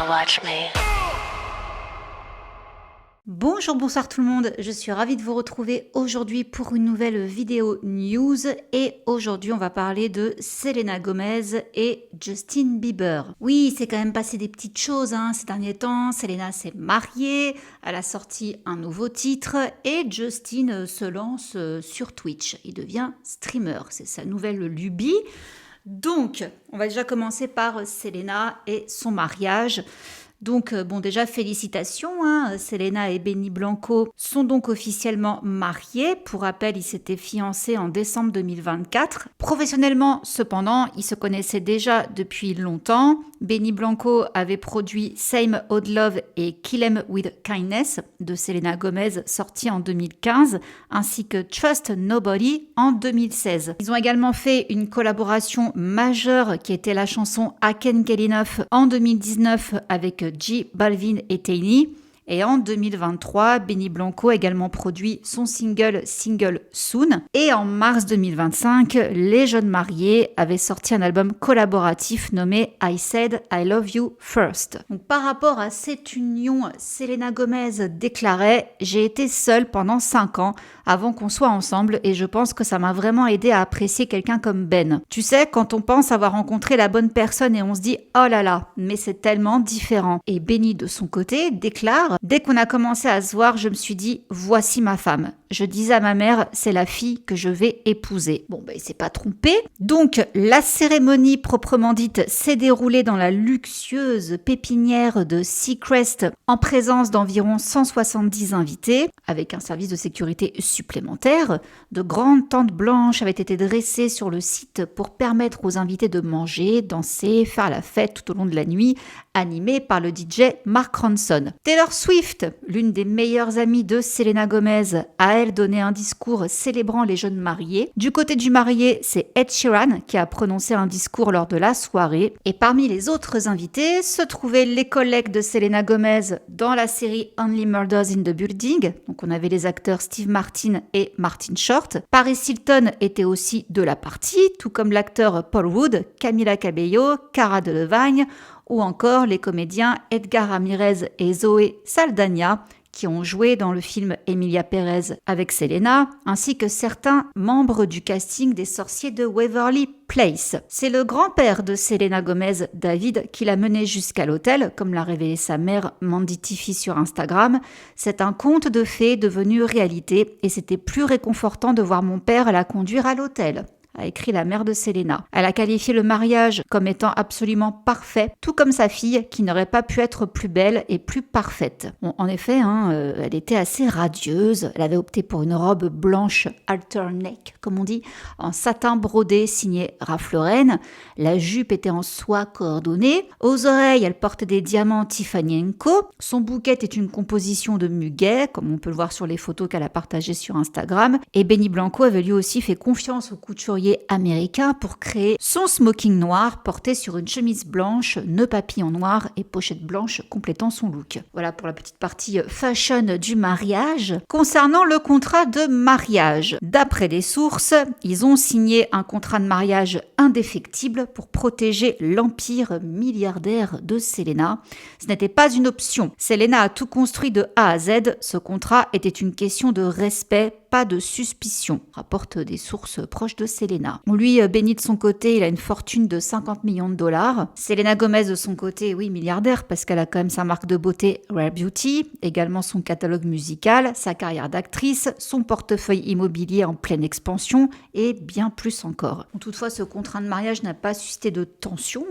watch me. Bonjour, bonsoir tout le monde, je suis ravie de vous retrouver aujourd'hui pour une nouvelle vidéo news et aujourd'hui on va parler de Selena Gomez et Justin Bieber. Oui, c'est quand même passé des petites choses ces derniers temps. Selena s'est mariée, elle a sorti un nouveau titre et Justin se lance sur Twitch. Il devient streamer, c'est sa nouvelle lubie. Donc, on va déjà commencer par Selena et son mariage. Donc, déjà, félicitations. Selena et Benny Blanco sont donc officiellement mariés. Pour rappel, ils s'étaient fiancés en décembre 2024. Professionnellement, cependant, ils se connaissaient déjà depuis longtemps. Benny Blanco avait produit Same Old Love et Kill 'Em With Kindness de Selena Gomez, sorti en 2015, ainsi que Trust Nobody en 2016. Ils ont également fait une collaboration majeure qui était la chanson I Can't Get Enough en 2019 avec J Balvin et Tiny. Et en 2023, Benny Blanco a également produit son single Soon. Et en mars 2025, les jeunes mariés avaient sorti un album collaboratif nommé I Said I Love You First. Donc, par rapport à cette union, Selena Gomez déclarait « J'ai été seule pendant 5 ans avant qu'on soit ensemble et je pense que ça m'a vraiment aidé à apprécier quelqu'un comme Ben. Tu sais, quand on pense avoir rencontré la bonne personne et on se dit « Oh là là, mais c'est tellement différent ». Et Benny, de son côté, déclare « Dès qu'on a commencé à se voir, je me suis dit « Voici ma femme ». Je disais à ma mère « C'est la fille que je vais épouser ». Bon, il s'est pas trompé. Donc, la cérémonie proprement dite s'est déroulée dans la luxueuse pépinière de Seacrest en présence d'environ 170 invités, avec un service de sécurité supplémentaire. De grandes tentes blanches avaient été dressées sur le site pour permettre aux invités de manger, danser, faire la fête tout au long de la nuit, animée par le DJ Mark Ronson. Taylor Swift, l'une des meilleures amies de Selena Gomez, a elle donné un discours célébrant les jeunes mariés. Du côté du marié, c'est Ed Sheeran qui a prononcé un discours lors de la soirée. Et parmi les autres invités se trouvaient les collègues de Selena Gomez dans la série Only Murders in the Building. Donc on avait les acteurs Steve Martin et Martin Short. Paris Hilton était aussi de la partie, tout comme l'acteur Paul Rudd, Camila Cabello, Cara Delevingne ou encore les comédiens Edgar Ramirez et Zoé Saldana qui ont joué dans le film Emilia Pérez avec Selena, ainsi que certains membres du casting des Sorciers de Waverly Place. C'est le grand-père de Selena Gomez, David, qui l'a menée jusqu'à l'hôtel, comme l'a révélé sa mère Mandy Tiffy sur Instagram. C'est un conte de fées devenu réalité et c'était plus réconfortant de voir mon père la conduire à l'hôtel, a écrit la mère de Selena. Elle a qualifié le mariage comme étant absolument parfait, tout comme sa fille qui n'aurait pas pu être plus belle et plus parfaite. Bon, en effet, elle était assez radieuse. Elle avait opté pour une robe blanche halter-neck, comme on dit, en satin brodé signé Ralph Lauren. La jupe était en soie coordonnée. Aux oreilles, elle portait des diamants Tiffany & Co. Son bouquet est une composition de muguet, comme on peut le voir sur les photos qu'elle a partagées sur Instagram. Et Benny Blanco avait lui aussi fait confiance au couturier américain pour créer son smoking noir porté sur une chemise blanche, nœud papillon noir et pochette blanche complétant son look. Voilà pour la petite partie fashion du mariage. Concernant le contrat de mariage, d'après des sources, ils ont signé un contrat de mariage indéfectible pour protéger l'empire milliardaire de Selena. Ce n'était pas une option. Selena a tout construit de A à Z. Ce contrat était une question de respect, pas de suspicion, rapportent des sources proches de Selena. Lui, Benny de son côté, il a une fortune de 50 millions de dollars. Selena Gomez de son côté, oui, milliardaire, parce qu'elle a quand même sa marque de beauté Rare Beauty, également son catalogue musical, sa carrière d'actrice, son portefeuille immobilier en pleine expansion et bien plus encore. Toutefois, ce contrat de mariage n'a pas suscité de tension,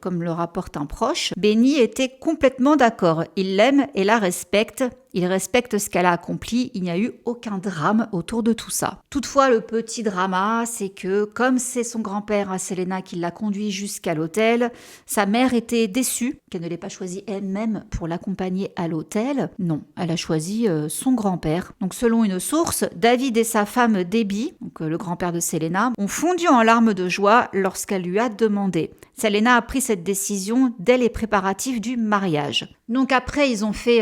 comme le rapporte un proche. Benny était complètement d'accord. Il l'aime et la respecte. Il respecte ce qu'elle a accompli, il n'y a eu aucun drame autour de tout ça. Toutefois, le petit drama, c'est que comme c'est son grand-père à Selena qui l'a conduit jusqu'à l'hôtel, sa mère était déçue qu'elle ne l'ait pas choisi elle-même pour l'accompagner à l'hôtel. Non, elle a choisi son grand-père. Donc selon une source, David et sa femme Debbie, donc le grand-père de Selena, ont fondu en larmes de joie lorsqu'elle lui a demandé. Selena a pris cette décision dès les préparatifs du mariage. Donc après, ils ont fait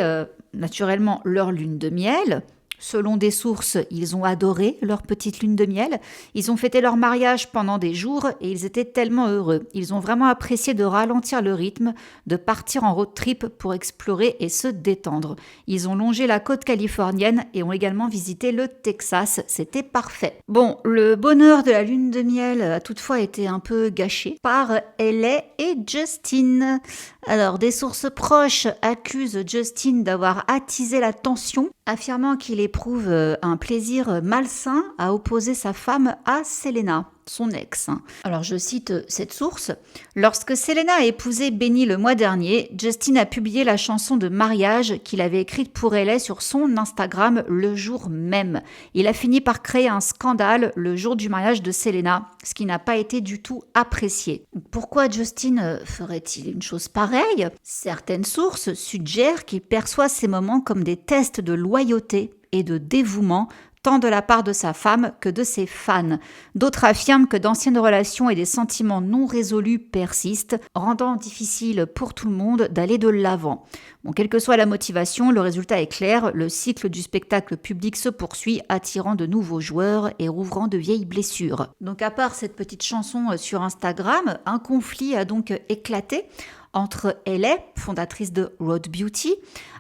naturellement leur lune de miel. Selon des sources, ils ont adoré leur petite lune de miel. Ils ont fêté leur mariage pendant des jours et ils étaient tellement heureux. Ils ont vraiment apprécié de ralentir le rythme, de partir en road trip pour explorer et se détendre. Ils ont longé la côte californienne et ont également visité le Texas. C'était parfait. Bon, le bonheur de la lune de miel a toutefois été un peu gâché par LA et Justin. Alors, des sources proches accusent Justin d'avoir attisé la tension, affirmant qu'il éprouve un plaisir malsain à opposer sa femme à Selena, son ex. Alors je cite cette source. Lorsque Selena a épousé Benny le mois dernier, Justin a publié la chanson de mariage qu'il avait écrite pour elle sur son Instagram le jour même. Il a fini par créer un scandale le jour du mariage de Selena, ce qui n'a pas été du tout apprécié. Pourquoi Justin ferait-il une chose pareille ? Certaines sources suggèrent qu'il perçoit ces moments comme des tests de loyauté et de dévouement tant de la part de sa femme que de ses fans. D'autres affirment que d'anciennes relations et des sentiments non résolus persistent, rendant difficile pour tout le monde d'aller de l'avant. Bon, quelle que soit la motivation, le résultat est clair, le cycle du spectacle public se poursuit, attirant de nouveaux joueurs et rouvrant de vieilles blessures. Donc à part cette petite chanson sur Instagram, un conflit a donc éclaté entre LA, fondatrice de Rode Beauty,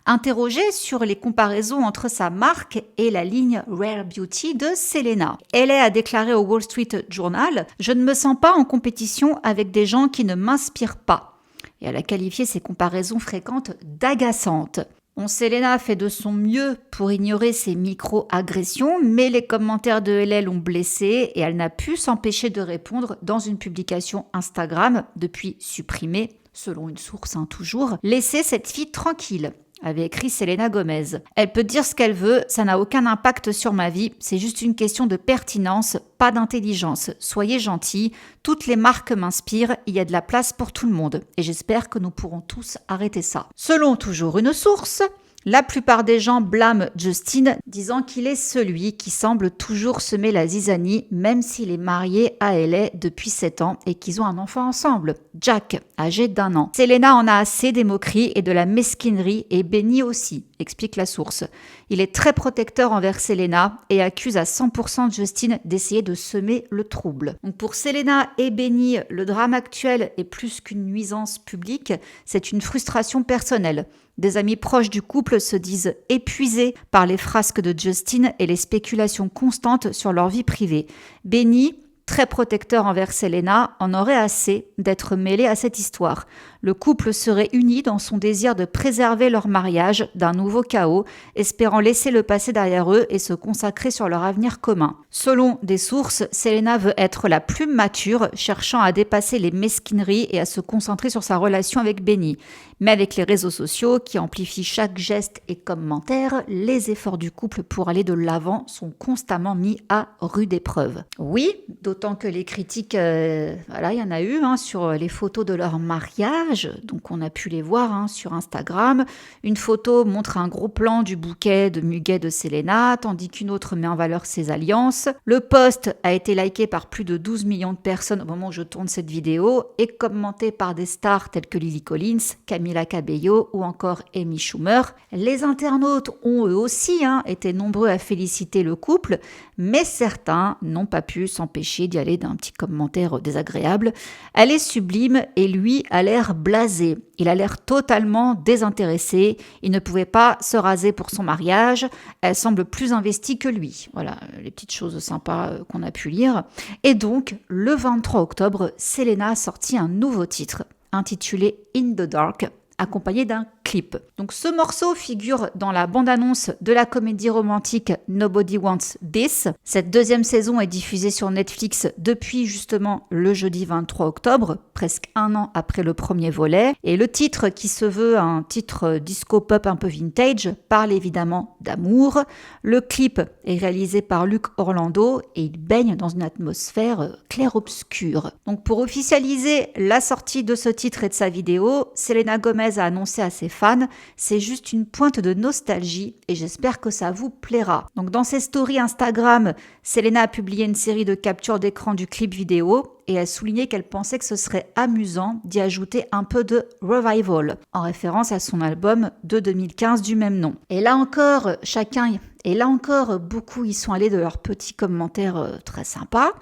interrogée sur les comparaisons entre sa marque et la ligne Rare Beauty de Selena. LA a déclaré au Wall Street Journal « Je ne me sens pas en compétition avec des gens qui ne m'inspirent pas ». Et elle a qualifié ces comparaisons fréquentes d'agaçantes. Selena a fait de son mieux pour ignorer ces micro-agressions, mais les commentaires de LA l'ont blessée et elle n'a pu s'empêcher de répondre dans une publication Instagram, depuis supprimée, selon une source toujours. « Laissez cette fille tranquille », avait écrit Selena Gomez. Elle peut dire ce qu'elle veut, ça n'a aucun impact sur ma vie, c'est juste une question de pertinence, pas d'intelligence. Soyez gentils, toutes les marques m'inspirent, il y a de la place pour tout le monde. Et j'espère que nous pourrons tous arrêter ça. Selon toujours une source, la plupart des gens blâment Justin, disant qu'il est celui qui semble toujours semer la zizanie, même s'il est marié à LA depuis 7 ans et qu'ils ont un enfant ensemble, Jack, âgé d'1 an. Selena en a assez des moqueries et de la mesquinerie et Benny aussi, explique la source. Il est très protecteur envers Selena et accuse à 100% Justin d'essayer de semer le trouble. Donc pour Selena et Benny, le drame actuel est plus qu'une nuisance publique, c'est une frustration personnelle. Des amis proches du couple se disent épuisés par les frasques de Justin et les spéculations constantes sur leur vie privée. Benny, très protecteur envers Selena, en aurait assez d'être mêlé à cette histoire. Le couple serait uni dans son désir de préserver leur mariage d'un nouveau chaos, espérant laisser le passé derrière eux et se consacrer sur leur avenir commun. Selon des sources, Selena veut être la plus mature, cherchant à dépasser les mesquineries et à se concentrer sur sa relation avec Benny. Mais avec les réseaux sociaux qui amplifient chaque geste et commentaire, les efforts du couple pour aller de l'avant sont constamment mis à rude épreuve. Oui, d'autant que les critiques, il y en a eu sur les photos de leur mariage. Donc on a pu les voir sur Instagram. Une photo montre un gros plan du bouquet de muguet de Selena, tandis qu'une autre met en valeur ses alliances. Le post a été liké par plus de 12 millions de personnes au moment où je tourne cette vidéo et commenté par des stars telles que Lily Collins, Camila Cabello ou encore Amy Schumer. Les internautes ont eux aussi été nombreux à féliciter le couple, mais certains n'ont pas pu s'empêcher d'y aller d'un petit commentaire désagréable. Elle est sublime et lui a l'air blasé. Il a l'air totalement désintéressé. Il ne pouvait pas se raser pour son mariage. Elle semble plus investie que lui. Voilà, les petites choses sympas qu'on a pu lire. Et donc, le 23 octobre, Selena a sorti un nouveau titre intitulé In the Dark, accompagné d'un clip. Donc ce morceau figure dans la bande-annonce de la comédie romantique Nobody Wants This. Cette deuxième saison est diffusée sur Netflix depuis justement le jeudi 23 octobre, presque 1 an après le premier volet. Et le titre, qui se veut un titre disco-pop un peu vintage, parle évidemment d'amour. Le clip est réalisé par Luke Orlando et il baigne dans une atmosphère clair-obscur. Donc pour officialiser la sortie de ce titre et de sa vidéo, Selena Gomez a annoncé à ses fans, c'est juste une pointe de nostalgie et j'espère que ça vous plaira. Donc dans ses stories Instagram, Selena a publié une série de captures d'écran du clip vidéo et a souligné qu'elle pensait que ce serait amusant d'y ajouter un peu de revival, en référence à son album de 2015 du même nom. Et là encore, chacun Et là encore, beaucoup y sont allés de leurs petits commentaires très sympas.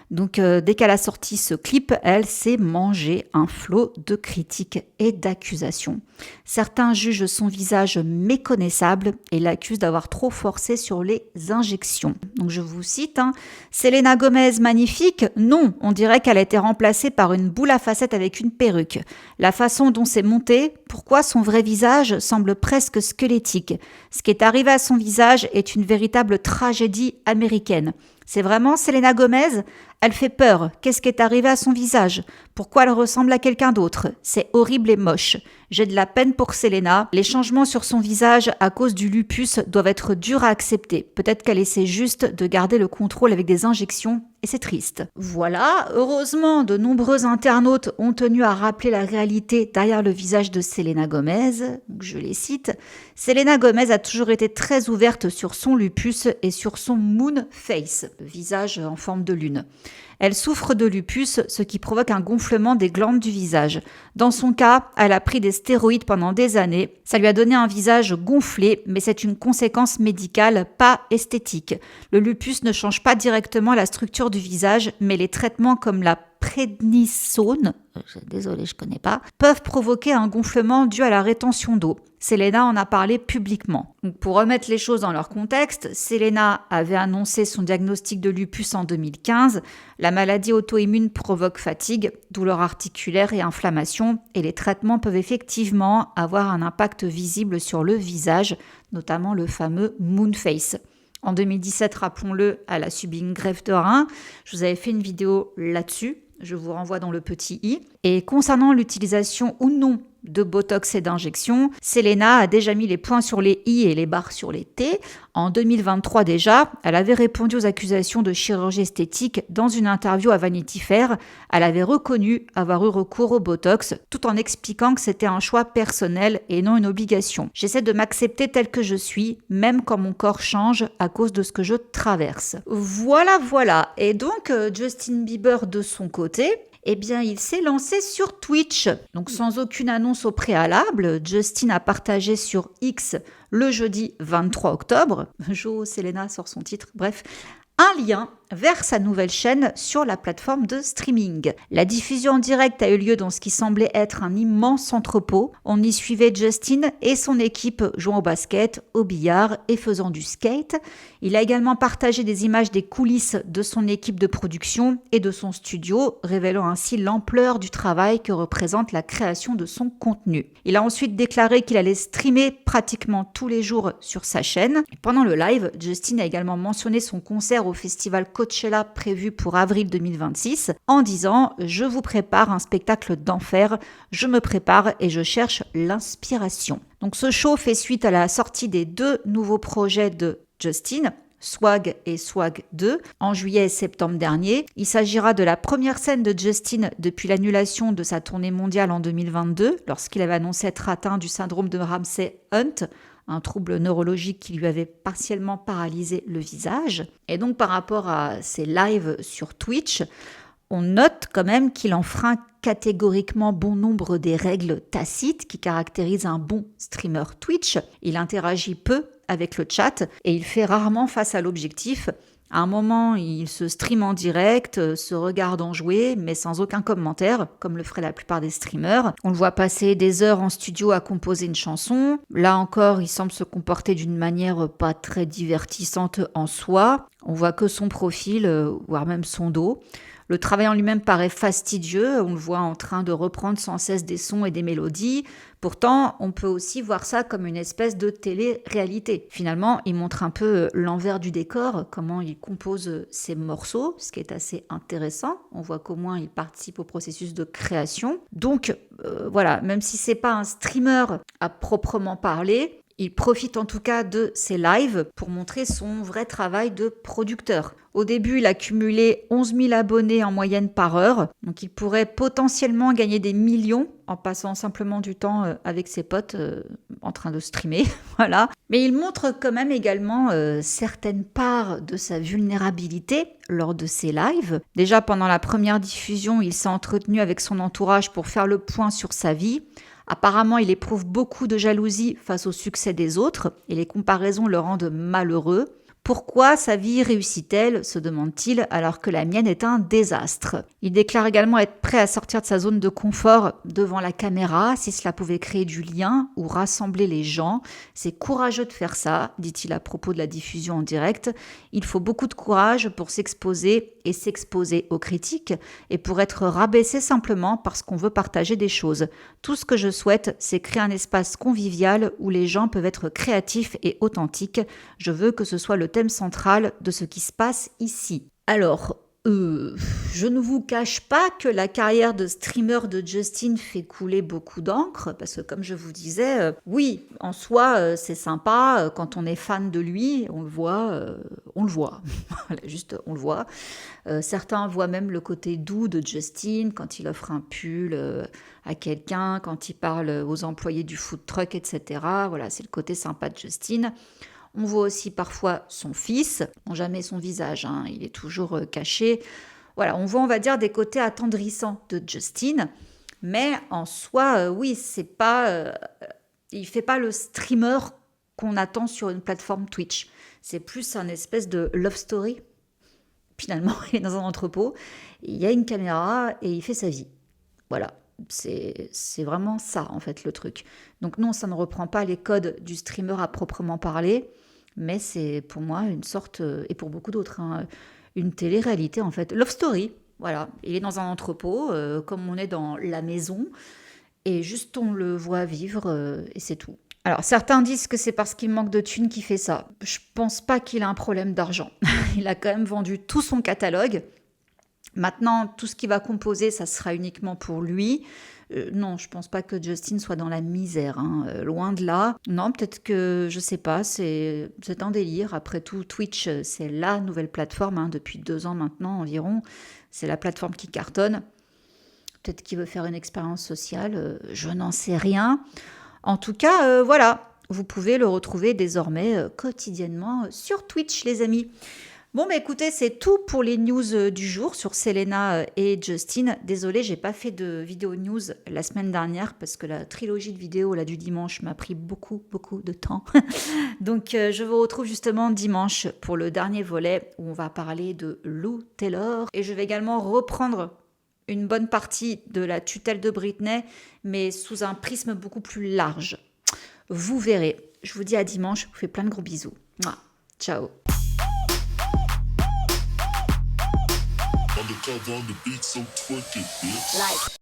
Donc, dès qu'elle a sorti ce clip, elle s'est mangé un flot de critiques et d'accusations. Certains jugent son visage méconnaissable et l'accusent d'avoir trop forcé sur les injections. Donc, je vous cite, Selena Gomez magnifique? Non, on dirait qu'elle a été remplacée par une boule à facettes avec une perruque. La façon dont c'est monté, pourquoi son vrai visage semble presque squelettique? Ce qui est arrivé à son visage est une véritable tragédie américaine. C'est vraiment Selena Gomez? Elle fait peur. Qu'est-ce qui est arrivé à son visage? Pourquoi elle ressemble à quelqu'un d'autre? C'est horrible et moche. J'ai de la peine pour Selena. Les changements sur son visage à cause du lupus doivent être durs à accepter. Peut-être qu'elle essaie juste de garder le contrôle avec des injections et c'est triste. Voilà, heureusement, de nombreux internautes ont tenu à rappeler la réalité derrière le visage de Selena Gomez. Je les cite. Selena Gomez a toujours été très ouverte sur son lupus et sur son moon face, le visage en forme de lune. Elle souffre de lupus, ce qui provoque un gonflement des glandes du visage. Dans son cas, elle a pris des stéroïdes pendant des années. Ça lui a donné un visage gonflé, mais c'est une conséquence médicale, pas esthétique. Le lupus ne change pas directement la structure du visage, mais les traitements comme la prédnisone, désolée, je connais pas, peuvent provoquer un gonflement dû à la rétention d'eau. Selena en a parlé publiquement. Donc pour remettre les choses dans leur contexte, Selena avait annoncé son diagnostic de lupus en 2015. La maladie auto-immune provoque fatigue, douleur articulaire et inflammation, et les traitements peuvent effectivement avoir un impact visible sur le visage, notamment le fameux moon face. En 2017, rappelons-le, elle a subi une greffe de rein. Je vous avais fait une vidéo là-dessus. Je vous renvoie dans le petit i. Et concernant l'utilisation ou non de Botox et d'injections, Selena a déjà mis les points sur les i et les barres sur les t. En 2023 déjà, elle avait répondu aux accusations de chirurgie esthétique dans une interview à Vanity Fair. Elle avait reconnu avoir eu recours au Botox tout en expliquant que c'était un choix personnel et non une obligation. J'essaie de m'accepter tel que je suis, même quand mon corps change à cause de ce que je traverse. Voilà. Et donc, Justin Bieber de son côté, eh bien, il s'est lancé sur Twitch. Donc, sans aucune annonce au préalable, Justin a partagé sur X le jeudi 23 octobre. Jo, Selena sort son titre, bref. Un lien vers sa nouvelle chaîne sur la plateforme de streaming. La diffusion en direct a eu lieu dans ce qui semblait être un immense entrepôt. On y suivait Justin et son équipe jouant au basket, au billard et faisant du skate. Il a également partagé des images des coulisses de son équipe de production et de son studio, révélant ainsi l'ampleur du travail que représente la création de son contenu. Il a ensuite déclaré qu'il allait streamer pratiquement tous les jours sur sa chaîne. Pendant le live, Justin a également mentionné son concert au festival Coachella prévu pour avril 2026 en disant « Je vous prépare un spectacle d'enfer, je me prépare et je cherche l'inspiration ». Donc ce show fait suite à la sortie des 2 nouveaux projets de Justin, Swag et Swag 2, en juillet et septembre dernier. Il s'agira de la première scène de Justin depuis l'annulation de sa tournée mondiale en 2022, lorsqu'il avait annoncé être atteint du syndrome de Ramsay-Hunt, un trouble neurologique qui lui avait partiellement paralysé le visage. Et donc par rapport à ses lives sur Twitch, on note quand même qu'il enfreint catégoriquement bon nombre des règles tacites qui caractérisent un bon streamer Twitch. Il interagit peu avec le chat et il fait rarement face à l'objectif. À un moment, il se stream en direct, se regarde en jouer, mais sans aucun commentaire, comme le feraient la plupart des streamers. On le voit passer des heures en studio à composer une chanson. Là encore, il semble se comporter d'une manière pas très divertissante en soi. On voit que son profil, voire même son dos. Le travail en lui-même paraît fastidieux, on le voit en train de reprendre sans cesse des sons et des mélodies. Pourtant, on peut aussi voir ça comme une espèce de télé-réalité. Finalement, il montre un peu l'envers du décor, comment il compose ses morceaux, ce qui est assez intéressant. On voit qu'au moins il participe au processus de création. Donc voilà, même si c'est pas un streamer à proprement parler, il profite en tout cas de ses lives pour montrer son vrai travail de producteur. Au début, il a cumulé 11 000 abonnés en moyenne par heure, donc il pourrait potentiellement gagner des millions en passant simplement du temps avec ses potes en train de streamer, voilà. Mais il montre quand même également certaines parts de sa vulnérabilité lors de ses lives. Déjà pendant la première diffusion, il s'est entretenu avec son entourage pour faire le point sur sa vie. Apparemment, il éprouve beaucoup de jalousie face au succès des autres et les comparaisons le rendent malheureux. Pourquoi sa vie réussit-elle, se demande-t-il, alors que la mienne est un désastre. Il déclare également être prêt à sortir de sa zone de confort devant la caméra si cela pouvait créer du lien ou rassembler les gens. C'est courageux de faire ça, dit-il à propos de la diffusion en direct. Il faut beaucoup de courage pour s'exposer et s'exposer aux critiques et pour être rabaissé simplement parce qu'on veut partager des choses. Tout ce que je souhaite, c'est créer un espace convivial où les gens peuvent être créatifs et authentiques. Je veux que ce soit le thème central de ce qui se passe ici. Alors, je ne vous cache pas que la carrière de streamer de Justin fait couler beaucoup d'encre, parce que comme je vous disais, oui, en soi, c'est sympa, quand on est fan de lui, on le voit, Voilà, juste on le voit. Certains voient même le côté doux de Justin quand il offre un pull à quelqu'un, quand il parle aux employés du food truck, etc. Voilà, c'est le côté sympa de Justin. On voit aussi parfois son fils, bon, jamais son visage, hein, il est toujours caché. Voilà, on voit, on va dire, des côtés attendrissants de Justin, mais en soi, oui, c'est pas, il fait pas le streamer qu'on attend sur une plateforme Twitch. C'est plus un espèce de love story. Finalement, il est dans un entrepôt, il y a une caméra et il fait sa vie. Voilà. C'est vraiment ça, en fait, le truc. Donc non, ça ne reprend pas les codes du streamer à proprement parler, mais c'est pour moi une sorte, et pour beaucoup d'autres, hein, une télé-réalité, en fait. Love story, voilà. Il est dans un entrepôt, comme on est dans la maison, et juste on le voit vivre, et c'est tout. Alors, certains disent que c'est parce qu'il manque de thunes qu'il fait ça. Je pense pas qu'il a un problème d'argent. Il a quand même vendu tout son catalogue. Maintenant, tout ce qu'il va composer, ça sera uniquement pour lui. Non, je pense pas que Justin soit dans la misère, hein, loin de là. Non, peut-être que, je sais pas, c'est un délire. Après tout, Twitch, c'est la nouvelle plateforme, hein, depuis 2 ans maintenant environ. C'est la plateforme qui cartonne. Peut-être qu'il veut faire une expérience sociale, je n'en sais rien. En tout cas, voilà, vous pouvez le retrouver désormais quotidiennement sur Twitch, les amis. Bon, bah écoutez, c'est tout pour les news du jour sur Selena et Justin. Désolée, j'ai pas fait de vidéo news la semaine dernière parce que la trilogie de vidéos là, du dimanche m'a pris beaucoup de temps. Donc, je vous retrouve justement dimanche pour le dernier volet où on va parler de Lou Taylor. Et je vais également reprendre une bonne partie de la tutelle de Britney, mais sous un prisme beaucoup plus large. Vous verrez. Je vous dis à dimanche. Je vous fais plein de gros bisous. Mouah. Ciao. Undercover on the beat, so twerk it, bitch.